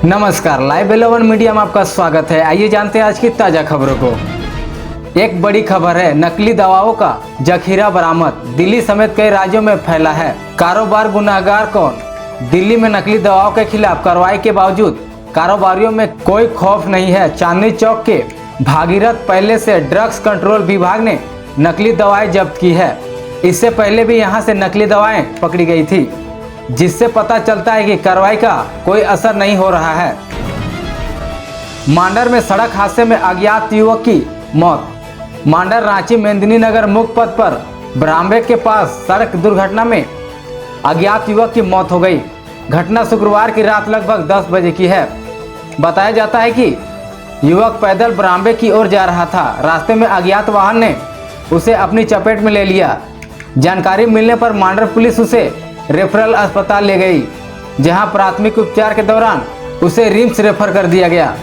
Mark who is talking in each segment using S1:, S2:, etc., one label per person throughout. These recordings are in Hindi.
S1: नमस्कार, लाइव 11 मीडिया में आपका स्वागत है। आइए जानते हैं आज की ताज़ा खबरों को। एक बड़ी खबर है, नकली दवाओं का जखीरा बरामद। दिल्ली समेत कई राज्यों में फैला है कारोबार। गुनाहगार कौन? दिल्ली में नकली दवाओं के खिलाफ कार्रवाई के बावजूद कारोबारियों में कोई खौफ नहीं है। चांदनी चौक के भागीरथ पहले से ड्रग्स कंट्रोल विभाग ने नकली दवाएं जब्त की है। इससे पहले भी यहां से नकली दवाएं पकड़ी गई थी, जिससे पता चलता है कि कार्रवाई का कोई असर नहीं हो रहा है। मांडर में सड़क हादसे में अज्ञात युवक की मौत। मांडर रांची मेदिनीनगर मुख्य पथ पर ब्राह्मणे के पास सड़क दुर्घटना में अज्ञात युवक की मौत हो गई। घटना शुक्रवार की रात लगभग 10 बजे की है। बताया जाता है कि युवक पैदल ब्राह्मणे की ओर जा रहा था। रास्ते में अज्ञात वाहन ने उसे अपनी चपेट में ले लिया। जानकारी मिलने पर मांडर पुलिस उसे रेफरल अस्पताल ले गई, जहां प्राथमिक उपचार के दौरान उसे रिम्स रेफर कर दिया गया।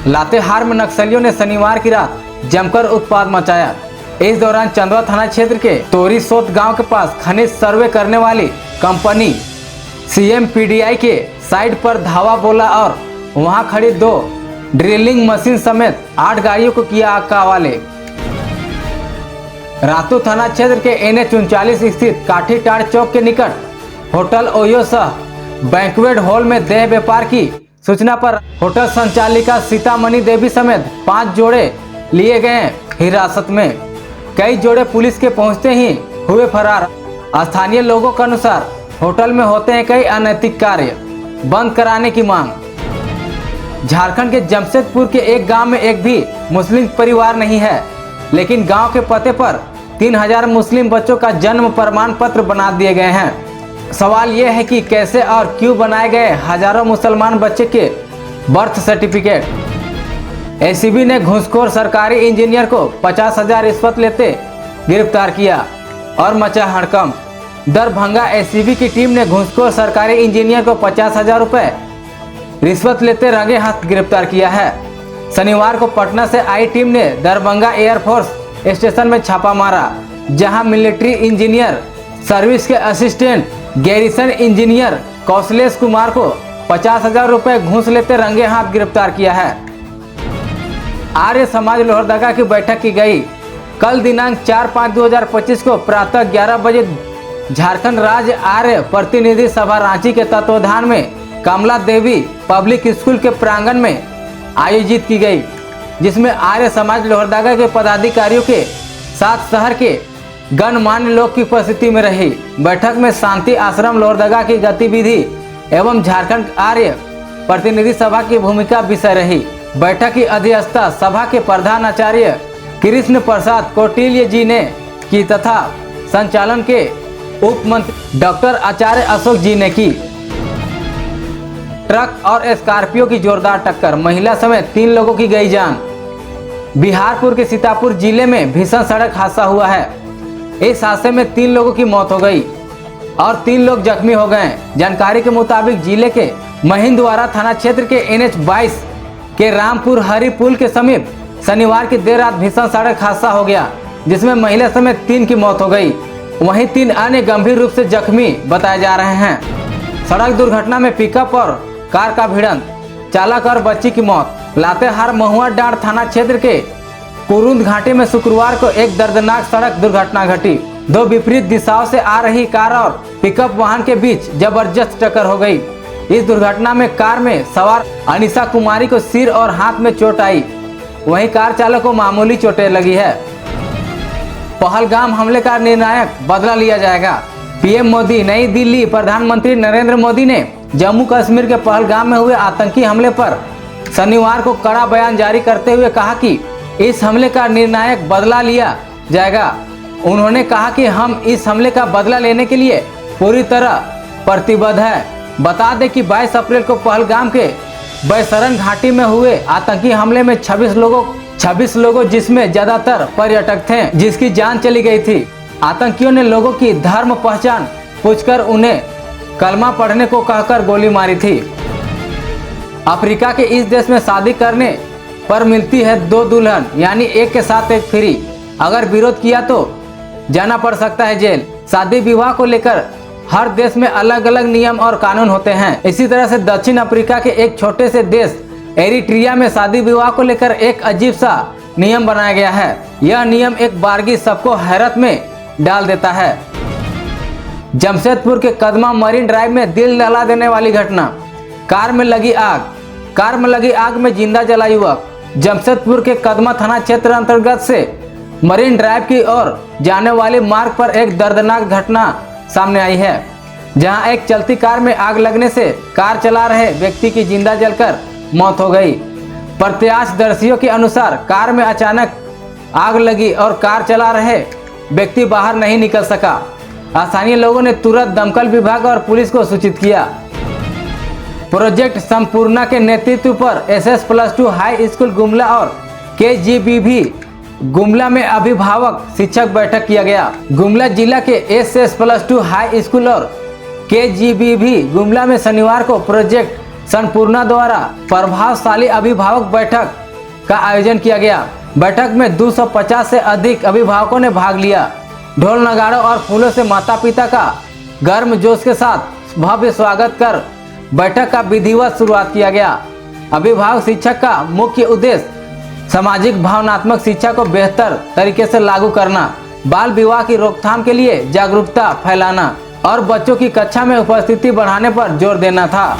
S1: लातेहार में नक्सलियों ने शनिवार की रात जमकर उत्पात मचाया। इस दौरान चंदवा थाना क्षेत्र के तोरी सोत गांव के पास खनिज सर्वे करने वाली कंपनी CMPDI के साइट पर धावा बोला और वहां खड़ी 2 ड्रिलिंग मशीन समेत 8 गाड़ियों को किया आग का हवाले। रातू थाना क्षेत्र के NH 39 स्थित काठीटाड़ चौक के निकट होटल ओयो सह बैंक्वेट हॉल में देह व्यापार की सूचना पर होटल संचालिका सीतामणि देवी समेत 5 जोड़े लिए गए हिरासत में। कई जोड़े पुलिस के पहुंचते ही हुए फरार। स्थानीय लोगों के अनुसार होटल में होते हैं कई अनैतिक कार्य, बंद कराने की मांग। झारखंड के जमशेदपुर के एक गांव में एक भी मुस्लिम परिवार नहीं है, लेकिन गांव के पते पर 3000 मुस्लिम बच्चों का जन्म प्रमाण पत्र बना दिए गए हैं। सवाल यह है कि कैसे और क्यों बनाए गए हजारों मुसलमान बच्चे के बर्थ सर्टिफिकेट। ACB ने घूसखोर सरकारी इंजीनियर को 50,000 रिश्वत लेते गिरफ्तार किया और मचा हड़कंप। दरभंगा ACB की टीम ने घूसखोर सरकारी इंजीनियर को 50,000 रुपए रिश्वत लेते रंगे हाथ गिरफ्तार किया है। शनिवार को पटना से आई टीम ने दरभंगा एयरफोर्स स्टेशन में छापा मारा, जहां मिलिट्री इंजीनियर सर्विस के assistant garrison engineer Kaushlesh Kumar को 50,000 रुपए घूस लेते रंगे हाथ गिरफ्तार किया है। आर्य समाज लोहरदगा की बैठक की गई। कल दिनांक 4/5/2025 को प्रातः 11 बजे झारखंड राज्य आर्य प्रतिनिधि सभा रांची के तत्वाधान में कमला देवी पब्लिक स्कूल के प्रांगण में आयोजित की गई, जिसमें आर्य समाज लोहरदगा के पदाधिकारियों के साथ शहर के गणमान्य लोग की उपस्थिति में रही। बैठक में शांति आश्रम लोहरदगा की गतिविधि एवं झारखंड आर्य प्रतिनिधि सभा की भूमिका विषय रही। बैठक की अध्यक्षता सभा के प्रधान आचार्य कृष्ण प्रसाद कौटिल्य जी ने की तथा संचालन के उप मंत्री डॉक्टर आचार्य अशोक जी ने की। ट्रक और स्कॉर्पियो की जोरदार टक्कर, महिला समेत 3 लोगों की गई जान। बिहारपुर के सीतापुर जिले में भीषण सड़क हादसा हुआ है। इस हादसे में 3 लोगों की मौत हो गई और 3 लोग जख्मी हो गए। जानकारी के मुताबिक जिले के महिंदवाड़ा थाना क्षेत्र के NH 22 के रामपुर हरी पुल के समीप शनिवार की देर रात भीषण सड़क हादसा हो गया, जिसमें महिला समेत 3 की मौत हो गई। वहीं 3 अन्य गंभीर रूप से जख्मी बताए जा रहे हैं। सड़क दुर्घटना में पिकअप और कार का भिड़ंत, चालक और बच्ची की मौत। लातेहार महुआ डांड थाना क्षेत्र के कुरुंद घाटी में शुक्रवार को एक दर्दनाक सड़क दुर्घटना घटी। 2 विपरीत दिशाओं से आ रही कार और पिकअप वाहन के बीच जबरदस्त टक्कर हो गई। इस दुर्घटना में कार में सवार अनिशा कुमारी को सिर और हाथ में चोट आई। वहीं कार चालक को मामूली चोटें लगी है। पहलगाम हमले का निर्णायक बदला लिया जाएगा। PM मोदी। नई दिल्ली। प्रधानमंत्री नरेंद्र मोदी ने जम्मू कश्मीर के पहलगाम में हुए आतंकी हमले पर शनिवार को कड़ा बयान जारी करते हुए कहा कि इस हमले का निर्णायक बदला लिया जाएगा। उन्होंने कहा कि हम इस हमले का बदला लेने के लिए पूरी तरह प्रतिबद्ध है। बता दें कि 22 अप्रैल को पहलगाम के बैसरन घाटी में हुए आतंकी हमले में 26 लोगों जिसमें ज्यादातर पर्यटक थे, जिसकी जान चली गई थी। आतंकियों ने लोगों की धर्म पहचान पूछकर उन्हें कलमा पढ़ने को कहकर गोली मारी थी। अफ्रीका के इस देश में शादी करने पर मिलती है 2 दुल्हन, यानी एक के साथ एक फ्री। अगर विरोध किया तो जाना पड़ सकता है जेल। शादी विवाह को लेकर हर देश में अलग अलग नियम और कानून होते हैं। इसी तरह से दक्षिण अफ्रीका के एक छोटे से देश एरिट्रिया में शादी विवाह को लेकर एक अजीब सा नियम बनाया गया है। यह नियम एक बारगी सबको हैरत में डाल देता है। जमशेदपुर के कदमा मरीन ड्राइव में दिल दहला देने वाली घटना, कार में लगी आग में जिंदा जला युवक। जमशेदपुर के कदमा थाना क्षेत्र अंतर्गत से मरीन ड्राइव की ओर जाने वाले मार्ग पर एक दर्दनाक घटना सामने आई है, जहां एक चलती कार में आग लगने से कार चला रहे व्यक्ति की जिंदा जलकर मौत हो गई। प्रत्यक्षदर्शियों के अनुसार कार में अचानक आग लगी और कार चला रहे व्यक्ति बाहर नहीं निकल सका। स्थानीय लोगों ने तुरंत दमकल विभाग और पुलिस को सूचित किया। प्रोजेक्ट संपूर्णा के नेतृत्व पर SS+2 हाई स्कूल गुमला और KGBV गुमला में अभिभावक शिक्षक बैठक किया गया। गुमला जिला के SS+2 हाई स्कूल और KGBV गुमला में शनिवार को प्रोजेक्ट संपूर्णा द्वारा प्रभावशाली अभिभावक बैठक का आयोजन किया गया। बैठक में 250 से अधिक अभिभावकों ने भाग लिया। ढोल नगाड़ों और फूलों से माता पिता का गर्मजोश के साथ भव्य स्वागत कर बैठक का विधिवत शुरुआत किया गया। अभिभावक शिक्षक का मुख्य उद्देश्य सामाजिक भावनात्मक शिक्षा को बेहतर तरीके से लागू करना, बाल विवाह की रोकथाम के लिए जागरूकता फैलाना और बच्चों की कक्षा में उपस्थिति बढ़ाने पर जोर देना था।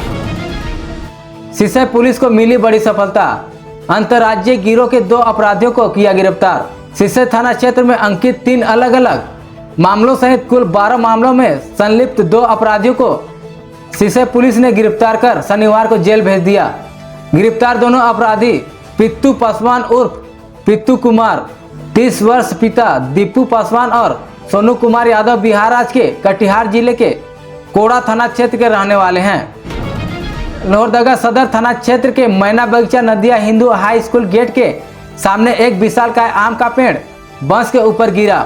S1: सिसई पुलिस को मिली बड़ी सफलता, अंतर्राज्यीय गिरोह के 2 अपराधियों को किया गिरफ्तार। सिसई थाना क्षेत्र में अंकित 3 अलग अलग मामलों सहित कुल 12 मामलों में संलिप्त 2 अपराधियों को सिसई पुलिस ने गिरफ्तार कर शनिवार को जेल भेज दिया। गिरफ्तार दोनों अपराधी पित्तू पासवान उर्फ पित्तू कुमार 30 वर्ष, पिता दीपू पासवान और सोनू कुमार यादव बिहार राज्य के कटिहार जिले के कोड़ा थाना क्षेत्र के रहने वाले हैं। लोहरदगा सदर थाना क्षेत्र के मैना बगीचा नदिया हिंदू हाई स्कूल गेट के सामने एक विशालकाय आम का पेड़ बांस के ऊपर गिरा।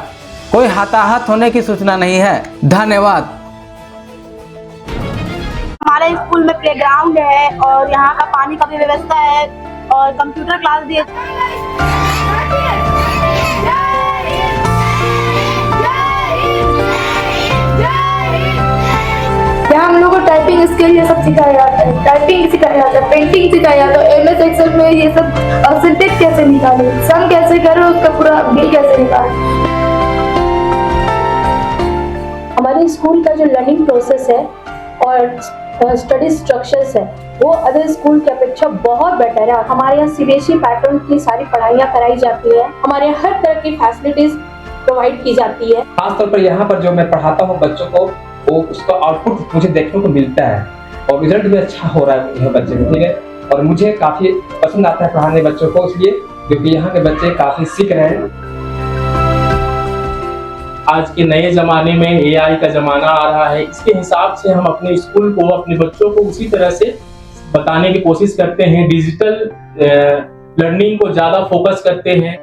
S1: कोई हताहत होने की सूचना नहीं है। धन्यवाद।
S2: हमारे स्कूल में प्लेग्राउंड है और यहाँ का पानी का भी व्यवस्था है और कंप्यूटर क्लास भी है। यहाँ हम लोग को टाइपिंग स्किल ये सब सिखाया जाता है, टाइपिंग सिखाया जाता है, पेंटिंग सिखाया जाता है, MS एक्सेल में ये सब सिंटेक्स कैसे निकाले, सम कैसे करो, उसका पूरा बिल कैसे निकाले। हमारे स्कूल का जो लर्निंग प्रोसेस है और स्टडी स्ट्रक्चर्स है वो अदर स्कूल की अपेक्षा बहुत बेटर है। हमारे यहाँ CBSE पैटर्न की सारी पढ़ाइयाँ कराई जाती है। हमारे यहाँ हर तरह की फैसिलिटीज प्रोवाइड की जाती है।
S3: खासतौर पर यहाँ पर जो मैं पढ़ाता हूँ बच्चों को, वो उसका आउटपुट मुझे देखने को मिलता है और रिजल्ट भी अच्छा हो रहा है बच्चे को, ठीक है। और मुझे काफ़ी पसंद आता है पढ़ाने बच्चों को, इसलिए क्योंकि यहाँ के बच्चे काफ़ी सीख रहे हैं।
S4: आज के नए ज़माने में AI का ज़माना आ रहा है, इसके हिसाब से हम अपने स्कूल को, अपने बच्चों को उसी तरह से बताने की कोशिश करते हैं। डिजिटल लर्निंग को ज़्यादा फोकस करते हैं।